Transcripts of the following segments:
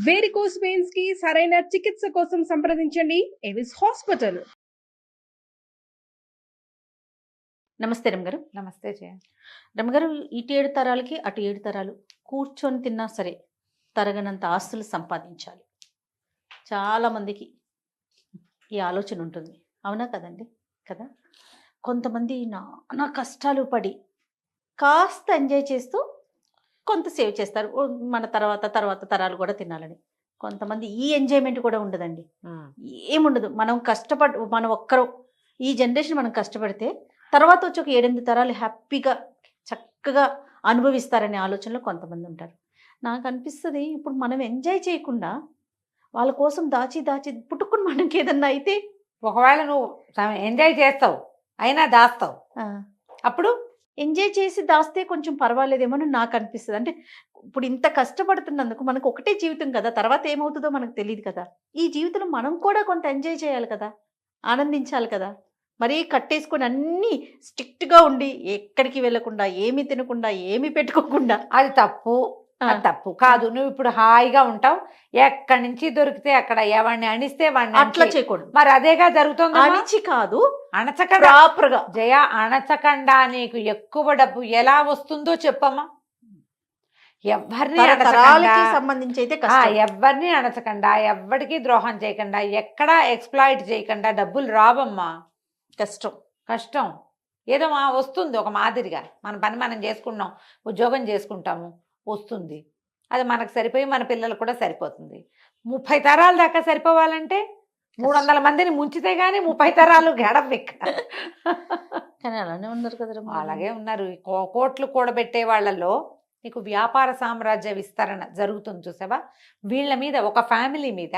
Varicose veins కి సరైన చికిత్స కోసం సంప్రదించండి ఎవిస్ హాస్పిటల్. నమస్తే రమగారు. నమస్తే జయ. రమగారు, ఇటు 7 తరాలకి అటు 7 తరాలు కూర్చొని తిన్నా సరే తరగనంత ఆస్తులు సంపాదించాలి. చాలామందికి ఈ ఆలోచన ఉంటుంది, అవునా కదండి? కదా, కొంతమంది నానా కష్టాలు పడి కాస్త ఎంజాయ్ చేస్తూ కొంత సేవ్ చేస్తారు, మన తర్వాత తరాలు కూడా తినాలని. కొంతమంది ఈ ఎంజాయ్మెంట్ కూడా ఉండదండి, ఏముండదు. మనం ఒక్కరు ఈ జనరేషన్ మనం కష్టపడితే తర్వాత వచ్చి ఒక 7-8 తరాలు హ్యాపీగా చక్కగా అనుభవిస్తారనే ఆలోచనలో కొంతమంది ఉంటారు. నాకు అనిపిస్తుంది, ఇప్పుడు మనం ఎంజాయ్ చేయకుండా వాళ్ళ కోసం దాచి పుట్టుకుని మనకి ఏదన్నా అయితే, ఒకవేళ నువ్వు ఎంజాయ్ చేస్తావు అయినా దాస్తావు, అప్పుడు ఎంజాయ్ చేసి దాస్తే కొంచెం పర్వాలేదేమో అని నాకు అనిపిస్తుంది. అంటే ఇప్పుడు ఇంత కష్టపడుతున్నందుకు మనకు ఒకటే జీవితం కదా, తర్వాత ఏమవుతుందో మనకు తెలియదు కదా. ఈ జీవితంలో మనం కూడా కొంత ఎంజాయ్ చేయాలి కదా, ఆనందించాలి కదా. మరీ కట్టేసుకొని అన్నీ స్ట్రిక్ట్గా ఉండి ఎక్కడికి వెళ్ళకుండా, ఏమి తినకుండా, ఏమి పెట్టుకోకుండా, అది తప్పు. తప్పు కాదు. నువ్వు ఇప్పుడు హాయిగా ఉంటావు, ఎక్కడి నుంచి దొరికితే అక్కడ ఎవరిని అణిస్తే వాడిని అట్లా చేయకూడదు. మరి అదేగా జరుగుతుంది. అణిచి కాదు, అణచకుండా ప్రాపర్గా. జయ, అణచకుండా నీకు ఎక్కువ డబ్బు ఎలా వస్తుందో చెప్పమ్మా. ఎవరిని సంబంధించి అయితే ఎవరిని అణచకుండా, ఎవరికి ద్రోహం చేయకుండా, ఎక్కడా ఎక్స్ప్లాయిట్ చేయకుండా డబ్బులు రావమ్మా. కష్టం ఏదో వస్తుంది ఒక మాదిరిగా. మన పని మనం చేసుకున్నాం, ఉద్యోగం చేసుకుంటాము, వస్తుంది. అది మనకు సరిపోయి మన పిల్లలకు కూడా సరిపోతుంది. 30 తరాల దాకా సరిపోవాలంటే 300 మందిని ముంచితే గానీ 30 తరాలు గడవెక్క. కానీ అలానే ఉన్నారు కదా. అలాగే ఉన్నారు. కోట్లు కూడబెట్టే వాళ్ళలో నీకు వ్యాపార సామ్రాజ్య విస్తరణ జరుగుతుంది చూసావా. వీళ్ళ మీద, ఒక ఫ్యామిలీ మీద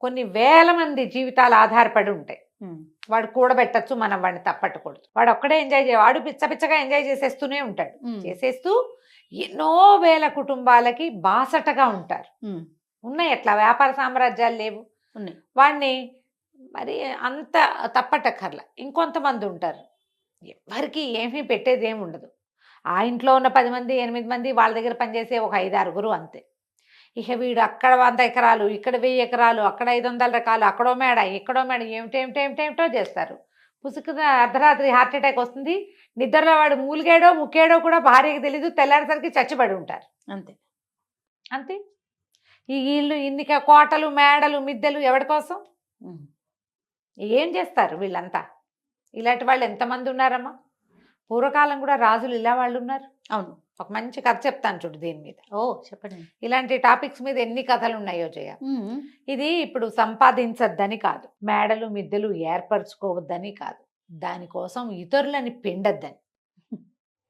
కొన్ని వేల మంది జీవితాలు ఆధారపడి ఉంటాయి. వాడు కూడబెట్టచ్చు, మనం వాడిని తప్పట్టకూడదు. వాడు ఒక్కడే ఎంజాయ్ వాడు పిచ్చగా ఎంజాయ్ చేసేస్తూనే ఉంటాడు. చేసేస్తూ ఎన్నో వేల కుటుంబాలకి బాసటగా ఉంటారు. ఉన్నాయి అట్లా వ్యాపార సామ్రాజ్యాలు లేవు. వాడిని మరి అంత తప్పటక్కర్లా. ఇంకొంతమంది ఉంటారు, ఎవరికి ఏమీ పెట్టేది ఏమి ఉండదు. ఆ ఇంట్లో ఉన్న 10 మంది 8 మంది వాళ్ళ దగ్గర పనిచేసే ఒక 5-6 అంతే. ఇక వీడు అక్కడ 100 ఎకరాలు, ఇక్కడ 1000 ఎకరాలు, అక్కడ 500 రకాలు, అక్కడో మేడ, ఇక్కడో మేడ, ఏమిటేమిటో చేస్తారు. పుసుకున అర్ధరాత్రి హార్ట్ అటాక్ వస్తుంది. నిద్రలో వాడు మూలిగాడో ముక్కేడో కూడా భార్యకి తెలీదు. తెల్లారేసరికి చచ్చిపడి ఉంటారు. అంతే. ఈ వీళ్ళు ఇన్ని కోటలు, మేడలు, మిద్దెలు ఎవరి కోసం? ఏం చేస్తారు వీళ్ళంతా? ఇలాంటి వాళ్ళు ఎంతమంది ఉన్నారమ్మా. పూర్వకాలం కూడా రాజులు ఇలా వాళ్ళు ఉన్నారు. అవును. ఒక మంచి కథ చెప్తాను చూడు దీని మీద. చెప్పండి. ఇలాంటి టాపిక్స్ మీద ఎన్ని కథలు ఉన్నాయో జయ. ఇది ఇప్పుడు సంపాదించద్దని కాదు, మేడలు మిద్దెలు ఏర్పరచుకోవద్దని కాదు, దానికోసం ఇతరులని పిండద్దని.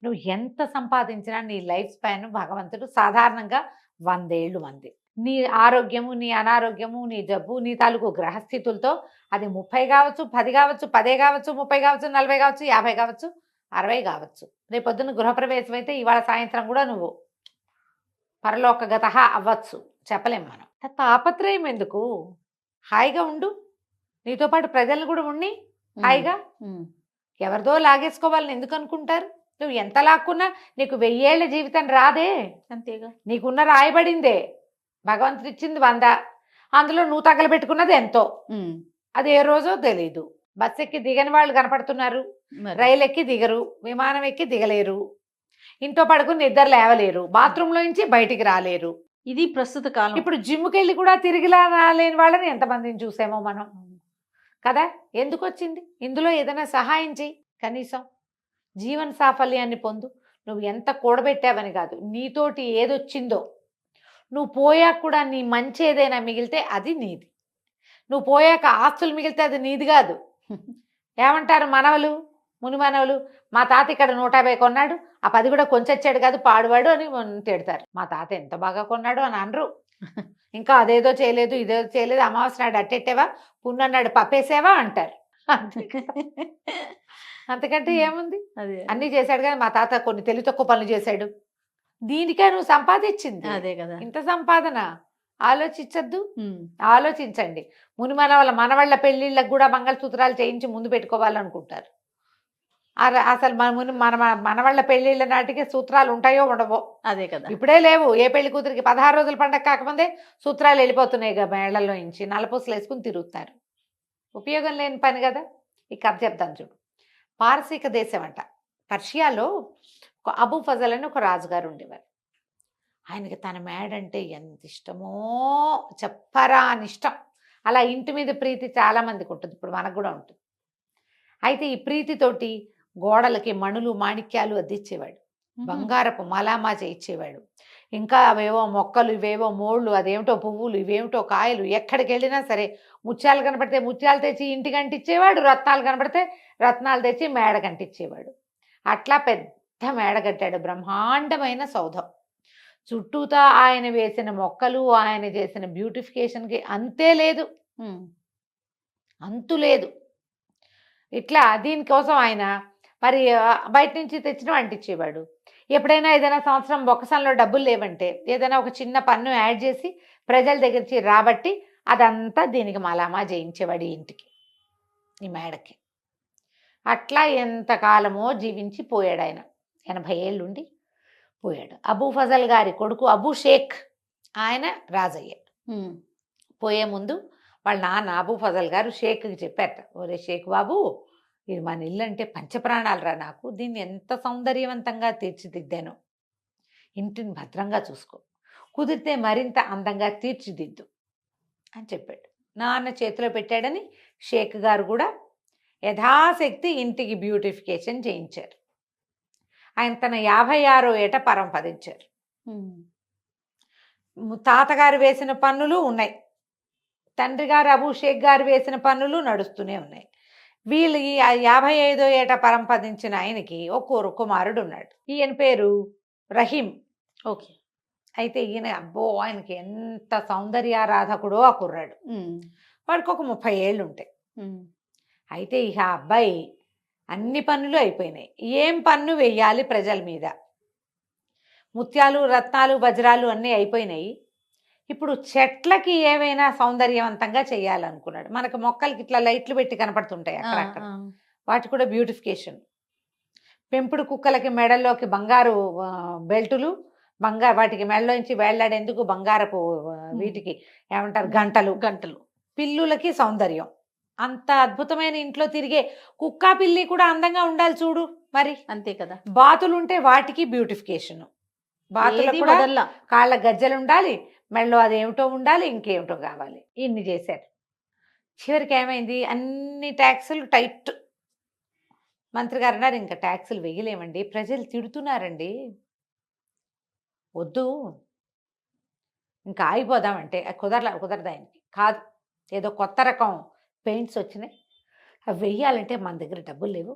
నువ్వు ఎంత సంపాదించినా నీ లైఫ్ స్పాన్ భగవంతుడు సాధారణంగా 100 ఏళ్ళు మంది. నీ ఆరోగ్యము, నీ అనారోగ్యము, నీ జబ్బు, నీ తాలూకు గ్రహస్థితులతో అది 30 కావచ్చు, 10 కావచ్చు, 10 కావచ్చు, 30 కావచ్చు, 40 కావచ్చు, 50 కావచ్చు, 60 కావచ్చు. రేపొద్దున గృహప్రవేశం అయితే ఇవాళ సాయంత్రం కూడా నువ్వు పరలోకగత అవ్వచ్చు, చెప్పలేం మనం. తాపత్రయం ఎందుకు? హాయిగా ఉండు, నీతో పాటు ప్రజలు కూడా ఉండి హాయిగా. ఎవరిదో లాగేసుకోవాలని ఎందుకు అనుకుంటారు? నువ్వు ఎంత లాక్కున్నా నీకు 1000 ఏళ్ల జీవితం రాదే. అంతేగా. నీకున్న రాయబడిందే, భగవంతుడు ఇచ్చింది 100, అందులో నువ్వు తగలబెట్టుకున్నది ఎంతో. అది ఏ రోజో తెలీదు. బస్ ఎక్కి దిగని వాళ్ళు కనపడుతున్నారు, రైలు ఎక్కి దిగరు, విమానం ఎక్కి దిగలేరు, ఇంట్లో పడుకుని నిద్ర లేవలేరు, బాత్రూంలో నుంచి బయటికి రాలేరు. ఇది ప్రస్తుత కాలం. ఇప్పుడు జిమ్కి వెళ్ళి కూడా తిరిగి రాలేని వాళ్ళని ఎంతమందిని చూసామో మనం కదా. ఎందుకు వచ్చింది? ఇందులో ఏదైనా సహాయం చెయ్యి, కనీసం జీవన సాఫల్యాన్ని పొందు. నువ్వు ఎంత కూడబెట్టావని కాదు, నీతోటి ఏదొచ్చిందో నువ్వు పోయాక కూడా నీ మంచి ఏదైనా మిగిలితే అది నీది. నువ్వు పోయాక ఆస్తులు మిగిలితే అది నీది కాదు. ఏమంటారు మనవలు, ముని మనవలు, మా తాత ఇక్కడ 150 కొన్నాడు, ఆ 10 కూడా కొంచెచ్చాడు కాదు పాడువాడు అని తిడతారు. మా తాత ఎంత బాగా కొన్నాడు అని అనరు. ఇంకా అదేదో చేయలేదు, ఇదేదో చేయలేదు, అమావాస్య నాడు అట్టెట్టేవా, పున్నన్నాడు పప్పేసేవా అంటారు. అంతకంటే ఏముంది? అన్నీ చేశాడు కానీ మా తాత కొన్ని తెలివి తక్కువ పనులు చేశాడు. దీనికే నువ్వు సంపాదించింది అదే కదా. ఇంత సంపాదన ఆలోచించద్దు. ఆలోచించండి. ముని మనవళ్ళ పెళ్లిళ్ళకు కూడా మంగళసూత్రాలు చేయించి ముందు పెట్టుకోవాలనుకుంటారు. అసలు మన మనవాళ్ళ పెళ్ళిళ్ళ నాటికి సూత్రాలు ఉంటాయో ఉండవో. అదే కదా. ఇప్పుడే లేవు. ఏ పెళ్లి కూతురికి 16 రోజుల పండగ కాకముందే సూత్రాలు వెళ్ళిపోతున్నాయి మేళ్లలో నుంచి, నల్లపూసలు వేసుకుని తిరుగుతారు. ఉపయోగం లేని పని కదా. ఈ కథ చెప్తాను చూడు. పారసీక దేశం అంట, పర్షియాలో ఒక అబూ ఫజల్ అని ఒక రాజుగారు ఉండేవారు. ఆయనకి తన మేడంటే ఎంత ఇష్టమో చెప్పరా అని ఇష్టం. అలా ఇంటి మీద ప్రీతి చాలా మందికి ఉంటుంది, ఇప్పుడు మనకు కూడా ఉంటుంది. అయితే ఈ ప్రీతితోటి గోడలకి మణులు మాణిక్యాలు అద్దిచ్చేవాడు, బంగారపు మలామా చేయించేవాడు. ఇంకా అవేవో మొక్కలు, ఇవేవో మోళ్ళు, అదేమిటో పువ్వులు, ఇవేమిటో కాయలు. ఎక్కడికి వెళ్ళినా సరే ముత్యాలు కనపడితే ముత్యాలు తెచ్చి ఇంటికి అంటించేవాడు, రత్నాలు కనపడితే రత్నాలు తెచ్చి మేడ కంటించేవాడు. అట్లా పెద్ద మేడ కట్టాడు, బ్రహ్మాండమైన సౌధం. చుట్టూతా ఆయన వేసిన మొక్కలు, ఆయన చేసిన బ్యూటిఫికేషన్కి అంతే లేదు, అంతు లేదు. ఇట్లా దీనికోసం ఆయన మరి బయట నుంచి తెచ్చిన అంటించేవాడు. ఎప్పుడైనా ఏదైనా సంవత్సరం బొక్కసంలో డబ్బులు లేవంటే ఏదైనా ఒక చిన్న పన్ను యాడ్ చేసి ప్రజల దగ్గరికి రాబట్టి అదంతా దీనికి మలామా చేయించేవాడు ఈ ఇంటికి, ఈ మేడకి. అట్లా ఎంతకాలమో జీవించి పోయాడు ఆయన. 80 ఏళ్ళుండి పోయాడు. అబూ ఫజల్ గారి కొడుకు అబూ షేక్ ఆయన రాజయ్య. పోయే ముందు వాళ్ళ నాన్న అబూ ఫజల్ గారు షేక్కి చెప్పారట, ఒరే షేక్ బాబు, ఇది మన ఇల్లు అంటే పంచప్రాణాలు రా నాకు, దీన్ని ఎంత సౌందర్యవంతంగా తీర్చిదిద్దాను, ఇంటిని భద్రంగా చూసుకో, కుదిరితే మరింత అందంగా తీర్చిదిద్దు అని చెప్పాడు. నాన్న చేతిలో పెట్టాడని షేక్ గారు కూడా యథాశక్తి ఇంటికి బ్యూటిఫికేషన్ చేయించారు. ఆయన తన 56వ ఏట పరంపదించారు. తాతగారు వేసిన పన్నులు ఉన్నాయి, తండ్రి గారు అబూ షేక్ గారు వేసిన పన్నులు నడుస్తూనే ఉన్నాయి. వీళ్ళు ఈ 55వ ఏట పరంపదించిన ఆయనకి ఒక కుమారుడు ఉన్నాడు. ఈయన పేరు రహీం. ఓకే. అయితే ఈయన అబ్బో ఆయనకి ఎంత సౌందర్యారాధకుడో ఆ కుర్రాడు. వాడికి ఒక 30 ఏళ్ళు ఉంటాయి. అయితే ఇక ఆ అబ్బాయి అన్ని పన్నులు అయిపోయినాయి. ఏం పన్ను వెయ్యాలి ప్రజల మీద? ముత్యాలు, రత్నాలు, వజ్రాలు అన్నీ అయిపోయినాయి. ఇప్పుడు చెట్లకి ఏమైనా సౌందర్యవంతంగా చేయాలనుకున్నాడు. మనకు మొక్కలకి ఇట్లా లైట్లు పెట్టి కనపడుతుంటాయి అక్కడక్కడ, వాటి కూడా బ్యూటిఫికేషన్. పెంపుడు కుక్కలకి మెడల్లోకి బంగారు బెల్టులు, వాటికి మెడలోంచి వేళ్లాడేందుకు బంగారపు వీటికి ఏమంటారు గంటలు. పిల్లులకి సౌందర్యం. అంత అద్భుతమైన ఇంట్లో తిరిగే కుక్క పిల్లి కూడా అందంగా ఉండాలి చూడు మరి, అంతే కదా. బాతులుంటే వాటికి బ్యూటిఫికేషన్, బాతులకు కూడా కాళ్ళ గజ్జలు ఉండాలి, మెడలో అదేమిటో ఉండాలి, ఇంకేమిటో కావాలి. ఇన్ని చేశారు. చివరికి ఏమైంది, అన్ని ట్యాక్సులు టైట్. మంత్రి గారు అన్నారు, ఇంకా ట్యాక్సులు వేయలేమండి, ప్రజలు తిడుతున్నారండి, వద్దు ఇంకా ఆగిపోదామంటే కుదరదు ఆయనకి. కాదు, ఏదో కొత్త రకం పెయింట్స్ వచ్చినాయి, అవి వెయ్యాలంటే మన దగ్గర డబ్బులు లేవు,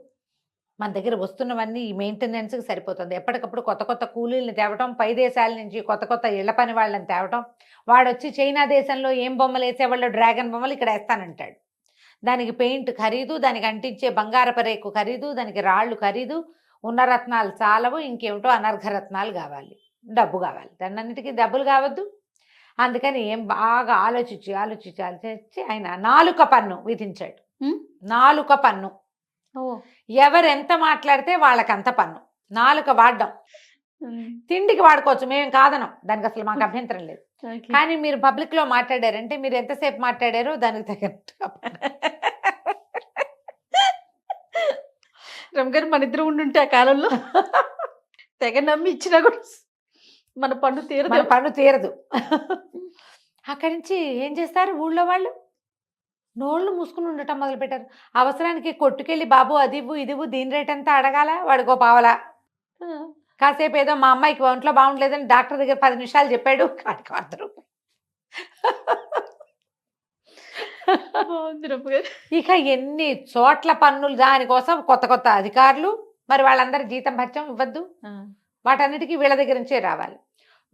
మన దగ్గర వస్తున్నవన్నీ ఈ మెయింటెనెన్స్కి సరిపోతుంది. ఎప్పటికప్పుడు కొత్త కొత్త కూలీలను తేవటం, పై దేశాల నుంచి కొత్త ఇళ్ల పని వాళ్ళని తేవటం. వాడొచ్చి చైనా దేశంలో ఏం బొమ్మలు వేసేవాళ్ళు డ్రాగన్ బొమ్మలు ఇక్కడ వేస్తానంటాడు. దానికి పెయింట్ ఖరీదు, దానికి అంటించే బంగారపు రేకు ఖరీదు, దానికి రాళ్ళు ఖరీదు, ఉన్న రత్నాలు చాలవు, ఇంకేమిటో అనర్ఘ రత్నాలు కావాలి, డబ్బు కావాలి. దాన్నింటికి డబ్బులు కావద్దు. అందుకని ఏం బాగా ఆలోచించి ఆయన 4 పన్ను విధించాడు. 4 పన్ను. ఎవరెంత మాట్లాడితే వాళ్ళకంత పన్ను. 4 వాడడం. తిండికి వాడుకోవచ్చు, మేమేం కాదనం, దానికి అసలు మాకు అభ్యంతరం లేదు. కానీ మీరు పబ్లిక్ లో మాట్లాడారంటే మీరు ఎంతసేపు మాట్లాడారో దానికి తగ్గట్టుగా రమగారు మన ఇద్దరు ఉండుంటే ఆ కాలంలో తెగ నమ్మి ఇచ్చినా కూడా మన పన్ను తీరదు. అక్కడి నుంచి ఏం చేస్తారు ఊళ్ళో వాళ్ళు, నోళ్ళు మూసుకుని ఉండటం మొదలుపెట్టారు. అవసరానికి కొట్టుకెళ్ళి బాబు అది ఇవ్వు ఇది ఇవ్వు, దీని రేట్ ఎంత అడగాల, వాడికో పావలా. కాసేపు ఏదో మా అమ్మాయికి ఒంట్లో బాగుండలేదని డాక్టర్ దగ్గర 10 నిమిషాలు చెప్పాడు, కాడికి 100 రూపాయలు. ఇక ఎన్ని చోట్ల పన్నులు, దానికోసం కొత్త అధికారులు, మరి వాళ్ళందరి జీతం భత్యం ఇవ్వద్దు, వాటన్నిటికీ వీళ్ళ దగ్గర నుంచే రావాలి.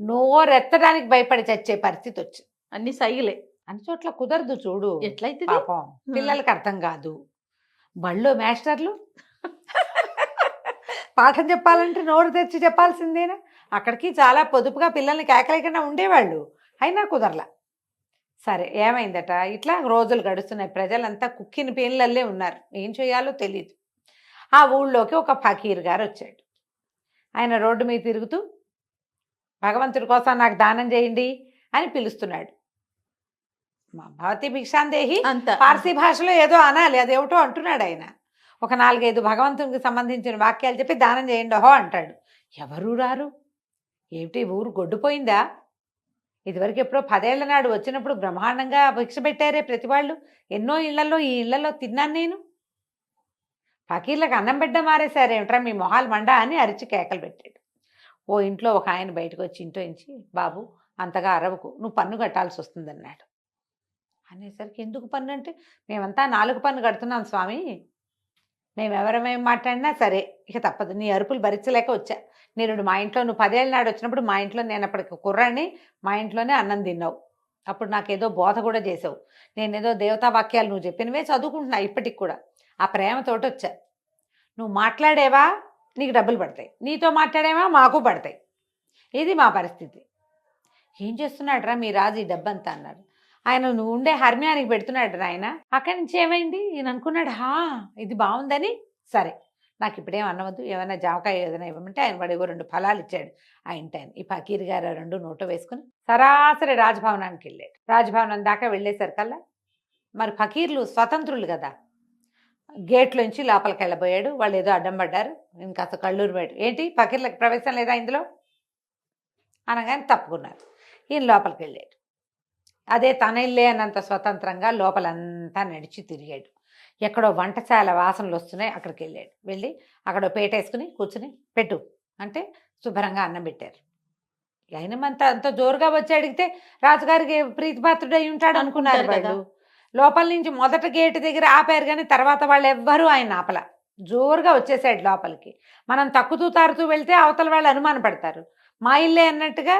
నోరెత్తడానికి భయపడి చచ్చే పరిస్థితి వచ్చింది. అన్ని సైగులే, అన్ని చోట్ల కుదరదు చూడు. ఎట్లయితే పాపం పిల్లలకి అర్థం కాదు. బళ్ళో మాస్టర్లు పాఠం చెప్పాలంటే నోరు తెచ్చి చెప్పాల్సిందేనా? అక్కడికి చాలా పొదుపుగా పిల్లల్ని కేకలేకుండా ఉండేవాళ్ళు, అయినా కుదరలా. సరే ఏమైందట, ఇట్లా రోజులు గడుస్తున్నాయి. ప్రజలంతా కుక్కిన పేన్లల్లే ఉన్నారు, ఏం చేయాలో తెలియదు. ఆ ఊళ్ళోకి ఒక ఫకీర్ గారు వచ్చాడు. ఆయన రోడ్డు మీద తిరుగుతూ భగవంతుడి కోసం నాకు దానం చేయండి అని పిలుస్తున్నాడు. మా భవతి భిక్షాందేహి అంత పార్సీ భాషలో ఏదో అనాలి, అదేమిటో అంటున్నాడు ఆయన. ఒక 4-5 భగవంతునికి సంబంధించిన వాక్యాలు చెప్పి దానం చేయండి ఓహో అంటాడు. ఎవరు రారు. ఏమిటి ఊరు గొడ్డుపోయిందా? ఇదివరకు ఎప్పుడో 10 ఏళ్ల నాడు వచ్చినప్పుడు బ్రహ్మాండంగా భిక్ష పెట్టారే ప్రతి వాళ్ళు. ఎన్నో ఇళ్లలో ఈ ఇళ్లలో తిన్నాను నేను. ఫకీర్లకు అన్నం బిడ్డ మారేశారేమిట్రా మీ మొహాలు మండా అని అరిచి కేకలు పెట్టాడు. ఓ ఇంట్లో ఒక ఆయన బయటకు వచ్చి ఇంట్లో నుంచి, బాబు అంతగా అరవకు, నువ్వు పన్ను కట్టాల్సి వస్తుందన్నాడు. అనేసరికి ఎందుకు పన్ను అంటే, మేమంతా 4 పన్ను కడుతున్నాం స్వామి, మేమెవరమేం మాట్లాడినా సరే ఇక తప్పదు, నీ అరుపులు భరించలేక వచ్చా. నేను మా ఇంట్లో నువ్వు 10 ఏళ్ళ నాడు వచ్చినప్పుడు మా ఇంట్లో నేను అప్పటికి కుర్రాన్ని, మా ఇంట్లోనే అన్నం తిన్నావు. అప్పుడు నాకేదో బోధ కూడా చేసావు. నేనేదో దేవతా వాక్యాలు నువ్వు చెప్పినవే చదువుకుంటున్నా ఇప్పటికి కూడా. ఆ ప్రేమతోటి వచ్చా. నువ్వు మాట్లాడేవా నీకు డబ్బులు పడతాయి, నీతో మాట్లాడేవా మాకు పడతాయి. ఇది మా పరిస్థితి. ఏం చేస్తున్నాడు రా మీ రాజు ఈ డబ్బంతా అన్నారు. ఆయన నువ్వు ఉండే హర్మ్యానికి పెడుతున్నాడు ఆయన. అక్కడి నుంచి ఏమైంది ఈయన అనుకున్నాడు, ఇది బాగుందని, సరే నాకు ఇప్పుడేం అన్నవద్దు, ఏమైనా జామకాయ ఏదైనా ఇవ్వమంటే ఆయన వాడు 2 ఫలాలు ఇచ్చాడు ఆ ఇంటి ఆయన. ఈ ఫకీర్ గారు 2 నోట్లో వేసుకుని సరాసరి రాజభవనానికి వెళ్ళాడు. రాజభవనం దాకా వెళ్ళేసరికల్లా మరి ఫకీర్లు స్వతంత్రులు కదా, గేట్లోంచి లోపలికి వెళ్ళబోయాడు. వాళ్ళు ఏదో అడ్డం పడ్డారు. ఇంకా అసలు కళ్ళూరు పోయాడు. ఏంటి ఫకీర్లకు ప్రవేశం లేదా ఇందులో అనగానే తప్పుకున్నారు. ఈయన లోపలికి వెళ్ళాడు. అదే తన ఇల్లే అన్నంత స్వతంత్రంగా లోపలంతా నడిచి తిరిగాడు. ఎక్కడో వంటశాల వాసనలు వస్తున్నాయి, అక్కడికి వెళ్ళాడు. వెళ్ళి అక్కడ పేటేసుకుని కూర్చుని పెట్టు అంటే శుభ్రంగా అన్నం పెట్టారు. అయినమంతా అంత జోరుగా వచ్చి అడిగితే రాజుగారికి ప్రీతిపాత్రుడు అయి ఉంటాడు అనుకున్నారు వాళ్ళు. లోపల నుంచి మొదట గేటు దగ్గర ఆపారు, కానీ తర్వాత వాళ్ళు ఎవ్వరూ ఆయన ఆపల. జోరుగా వచ్చేసాడు లోపలికి. మనం తక్కుతూ తారుతూ వెళ్తే అవతల వాళ్ళు అనుమాన పడతారు. మా ఇల్లే అన్నట్టుగా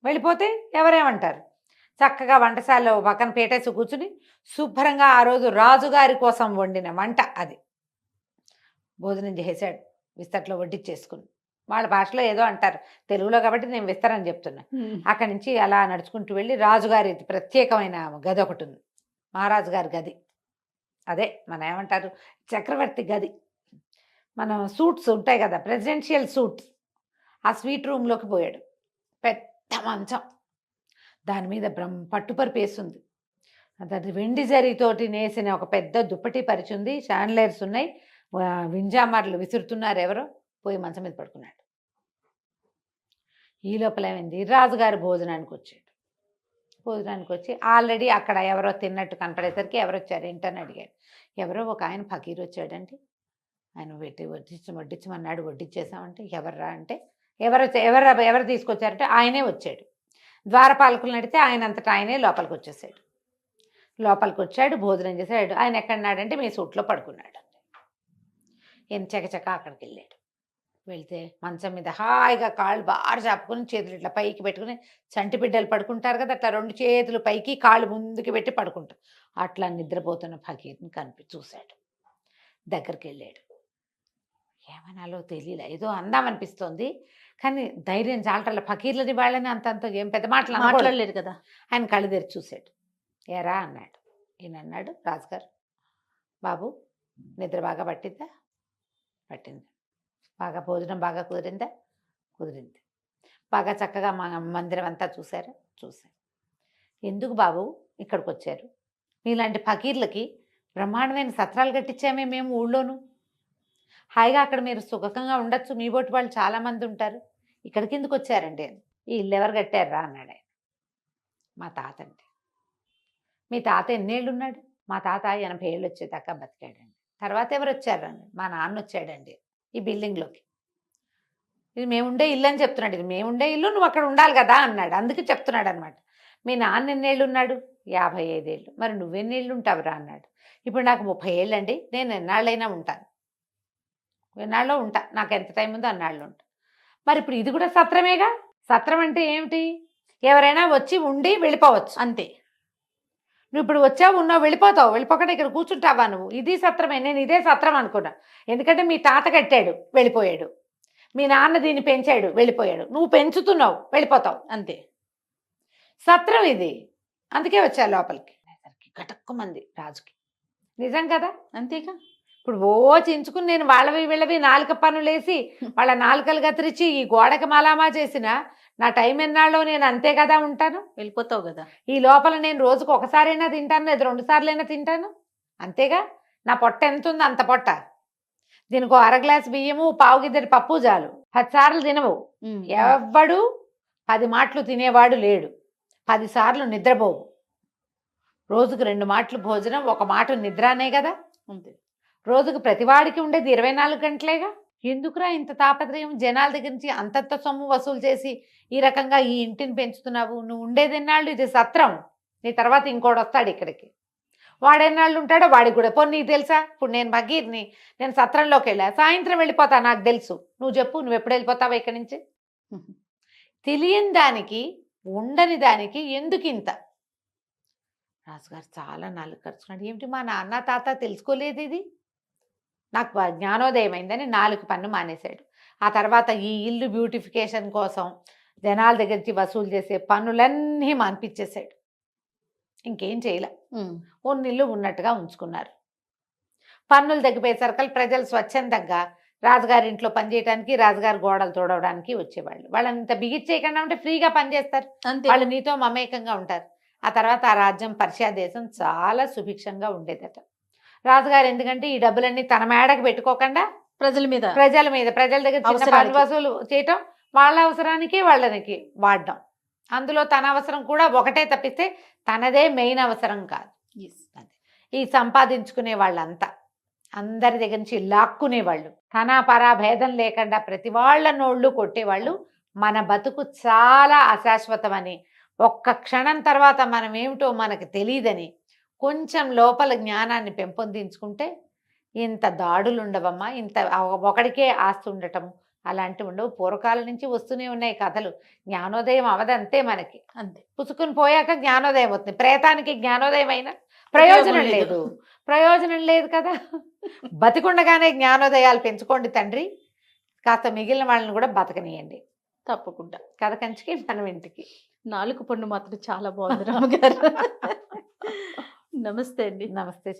వెళ్ళిపోతే ఎవరేమంటారు. చక్కగా వంటశాలలో పక్కన పేటేసి కూర్చుని శుభ్రంగా ఆ రోజు రాజుగారి కోసం వండిన వంట అది భోజనం చేసాడు. విస్తట్లో వడ్డిచ్చేసుకుని, వాళ్ళ భాషలో ఏదో అంటారు, తెలుగులో కాబట్టి నేను విస్తరని చెప్తున్నా. అక్కడి నుంచి అలా నడుచుకుంటూ వెళ్ళి రాజుగారి ప్రత్యేకమైన గది ఒకటి ఉంది, మహారాజు గారి గది. అదే మన ఏమంటారు చక్రవర్తి గది. మనం సూట్స్ ఉంటాయి కదా, ప్రెసిడెన్షియల్ సూట్స్, ఆ స్వీట్ రూమ్లోకి పోయాడు. పెద్ద మంచం, దాని మీద పట్టుపరుపు వేసింది. అది వెండి జరీతోటి నేసిన ఒక పెద్ద దుప్పటి పరిచింది. షాండ్లైర్స్ ఉన్నాయి, వింజామార్లు విసురుతున్నారు ఎవరో. పోయి మంచం మీద పడుకున్నాడు. ఈ లోపల ఏమైంది, రాజుగారు భోజనానికి వచ్చాడు. భోజనానికి వచ్చి ఆల్రెడీ అక్కడ ఎవరో తిన్నట్టు కనపడేసరికి ఎవరు వచ్చారు ఏంటని అడిగాడు. ఎవరో ఒక ఆయన ఫకీర్ వచ్చాడండి, ఆయన వడ్డించమన్నాడు, వడ్డించేసామంటే ఎవర్రా అంటే ఎవరు తీసుకొచ్చారంటే ఆయనే వచ్చాడు. ద్వారపాలకులను అడిగితే ఆయన అంతటా ఆయనే లోపలికి వచ్చేసాడు. లోపలికి వచ్చాడు, భోజనం చేశాడు. ఆయన ఎక్కడున్నాడంటే మీ సూట్లో పడుకున్నాడు. ఈయన చకచక అక్కడికి వెళ్ళాడు. వెళ్తే మంచం మీద హాయిగా కాళ్ళు బాగా చాపుకొని చేతులు ఇట్లా పైకి పెట్టుకుని, చంటి బిడ్డలు పడుకుంటారు కదా అట్లా 2 చేతులు పైకి కాళ్ళు ముందుకి పెట్టి పడుకుంటారు. అట్లా నిద్రపోతున్న ఫకీర్ని చూశాడు. దగ్గరికి వెళ్ళాడు. ఏమనాలో తెలియలే, ఏదో అందామనిపిస్తోంది, కానీ ధైర్యం చాలటల్లా. ఫకీర్లని వాళ్ళని అంతంత ఏం పెద్ద మాటలు మాట్లాడలేదు కదా. ఆయన కళ్ళు తెరిచి చూశాడు. ఏరా అన్నాడు. ఈయన అన్నాడు, రాజుగారు బాబు నిద్ర బాగా పట్టిందా? పట్టింది. బాగా భోజనం బాగా కుదిరిందా? కుదిరింది. బాగా చక్కగా మందిరం అంతా చూశారా? చూశారు. ఎందుకు బాబు ఇక్కడికి వచ్చారు? మీలాంటి ఫకీర్లకి బ్రహ్మాండమైన సత్రాలు కట్టించామే మేము ఊళ్ళోను. హాయిగా అక్కడ మీరు సుఖంగా ఉండొచ్చు, మీ బోటి వాళ్ళు చాలామంది ఉంటారు. ఇక్కడికి ఎందుకు వచ్చారండి? ఈ ఇల్లు ఎవరు కట్టారా అన్నాడు ఆయన. మా తాత అండి. మీ తాత ఎన్నేళ్ళు ఉన్నాడు? మా తాత 80 ఏళ్ళు వచ్చేదాకా బతికాడండి. తర్వాత ఎవరు వచ్చారండి? మా నాన్న వచ్చాడండి ఈ బిల్డింగ్లోకి. ఇది మేముండే ఇల్లు అని చెప్తున్నాడు. ఇది మేముండే ఇల్లు, నువ్వు అక్కడ ఉండాలి కదా అన్నాడు. అందుకే చెప్తున్నాడు అనమాట. మీ నాన్న ఎన్నేళ్ళు ఉన్నాడు? 55 ఏళ్ళు. మరి నువ్వెన్నేళ్ళు ఉంటావురా అన్నాడు. ఇప్పుడు నాకు 30 ఏళ్ళు అండి, నేను ఎన్నాళ్ళైనా ఉంటాను, ఎన్నాళ్ళు ఉంటా, నాకు ఎంత టైం ఉందో అన్నాళ్ళు ఉంటా. మరి ఇప్పుడు ఇది కూడా సత్రమేగా. సత్రం అంటే ఏమిటి? ఎవరైనా వచ్చి ఉండి వెళ్ళిపోవచ్చు అంతే. నువ్వు ఇప్పుడు వచ్చావు, ఉన్నావు, వెళ్ళిపోతావు. వెళ్ళిపోకుండా ఇక్కడ కూర్చుంటావా నువ్వు? ఇది సత్రమే. నేను ఇదే సత్రం అనుకున్నా. ఎందుకంటే మీ తాత కట్టాడు, వెళ్ళిపోయాడు. మీ నాన్న దీన్ని పెంచాడు, వెళ్ళిపోయాడు. నువ్వు పెంచుతున్నావు, వెళ్ళిపోతావు అంతే. సత్రం ఇది. అందుకే వచ్చా లోపలికి. గటక్కుమంది రాజుకి. నిజం కదా? అంతేగా. ఇప్పుడు ఓ చించుకుని నేను వాళ్ళవి వీళ్ళవి నాలుక పనులేసి వాళ్ళ నాలుకలు కత్తిరించి ఈ గోడకి మలామా చేసిన నా టైం ఎన్నాళ్ళో నేను అంతే కదా ఉంటాను. వెళ్ళిపోతావు కదా. ఈ లోపల నేను రోజుకు ఒకసారైనా తింటాను, లేదా 2 సార్లైనా తింటాను, అంతేగా. నా పొట్ట ఎంత ఉంది అంత పొట్ట. దీనికి 1/2 గ్లాస్ బియ్యము, పావు గిద్దెడి పప్పు చాలు. 10 సార్లు తినవు. ఎవ్వడు 10 మాటలు తినేవాడు లేడు. 10 సార్లు నిద్రపోవు. రోజుకు 2 మాటలు భోజనం, 1 మాట నిద్ర అనే కదా. అంతే. రోజుకు ప్రతివాడికి ఉండేది 24 గంటలేగా. ఎందుకురా ఇంత తాపత్రయం? జనాల దగ్గర నుంచి అంతంత సొమ్ము వసూలు చేసి ఈ రకంగా ఈ ఇంటిని పెంచుతున్నావు. నువ్వు ఉండేది ఎన్నాళ్ళు? ఇది సత్రం. నీ తర్వాత ఇంకోటి వస్తాడు ఇక్కడికి. వాడెన్నాళ్ళు ఉంటాడో వాడికి కూడా. పోనీ నీకు తెలుసా? ఇప్పుడు నేను భగీర్ని, నేను సత్రంలోకి వెళ్ళా, సాయంత్రం వెళ్ళిపోతా, నాకు తెలుసు. నువ్వు చెప్పు, నువ్వు ఎప్పుడు వెళ్ళిపోతావా ఇక్కడి నుంచి? తెలియని దానికి, ఉండని దానికి ఎందుకు ఇంత? రాజుగారు చాలా నాలుగు ఖర్చుకున్నాడు. ఏమిటి మా నాన్న తాత తెలుసుకోలేదు ఇది? నాకు జ్ఞానోదయం అయిందని 4 పన్ను మానేశాడు. ఆ తర్వాత ఈ ఇల్లు బ్యూటిఫికేషన్ కోసం జనాల దగ్గర నుంచి వసూలు చేసే పన్నులన్నీ మాన్పించేశాడు. ఇంకేం చేయలే. ఇల్లు ఉన్నట్టుగా ఉంచుకున్నారు. పన్నులు తగ్గిపోయేసరికి ప్రజలు స్వచ్ఛందంగా రాజుగారి ఇంట్లో పనిచేయడానికి, రాజుగారి గోడలు తోడవడానికి వచ్చేవాళ్ళు. వాళ్ళని ఇంత బిగిచ్చేయకుండా ఉంటే ఫ్రీగా పనిచేస్తారు. వాళ్ళు నీతో మమేకంగా ఉంటారు. ఆ తర్వాత ఆ రాజ్యం పర్షియా దేశం చాలా సుభిక్షంగా ఉండేదట. రాజుగారు ఎందుకంటే ఈ డబ్బులన్నీ తన మేడకు పెట్టుకోకుండా ప్రజల మీద ప్రజల దగ్గర చిన్న పన్ను వసూలు చేయటం, వాళ్ళ అవసరానికి వాళ్ళకి వాడడం. అందులో తన అవసరం కూడా ఒకటే తప్పిస్తే తనదే మెయిన్ అవసరం కాదు. ఈ సంపాదించుకునే వాళ్ళంతా అందరి దగ్గర నుంచి లాక్కునేవాళ్ళు, తన పరా భేదం లేకుండా ప్రతి వాళ్ళ నోళ్ళు కొట్టేవాళ్ళు. మన బతుకు చాలా అశాశ్వతమని, ఒక్క క్షణం తర్వాత మనం ఏమిటో మనకు తెలియదని కొంచెం లోపల జ్ఞానాన్ని పెంపొందించుకుంటే ఇంత దాడులు ఉండవమ్మా. ఇంత ఒకడికే ఆస్తి ఉండటం అలాంటివి ఉండవు. పూర్వకాలం నుంచి వస్తూనే ఉన్నాయి కథలు. జ్ఞానోదయం అవదంతే మనకి. అంతే. పుసుకుని పోయాక జ్ఞానోదయం అవుతుంది. ప్రేతానికి జ్ఞానోదయం అయినా ప్రయోజనం లేదు కదా. బతికుండగానే జ్ఞానోదయాలు పెంచుకోండి తండ్రి. కాస్త మిగిలిన వాళ్ళని కూడా బతకనియండి. తప్పకుండా. కథ కంచికి మనం ఇంటికి. 4 పన్ను మాత్రం చాలా బాగుంది రామగారు. నమస్తే అండి. నమస్తే.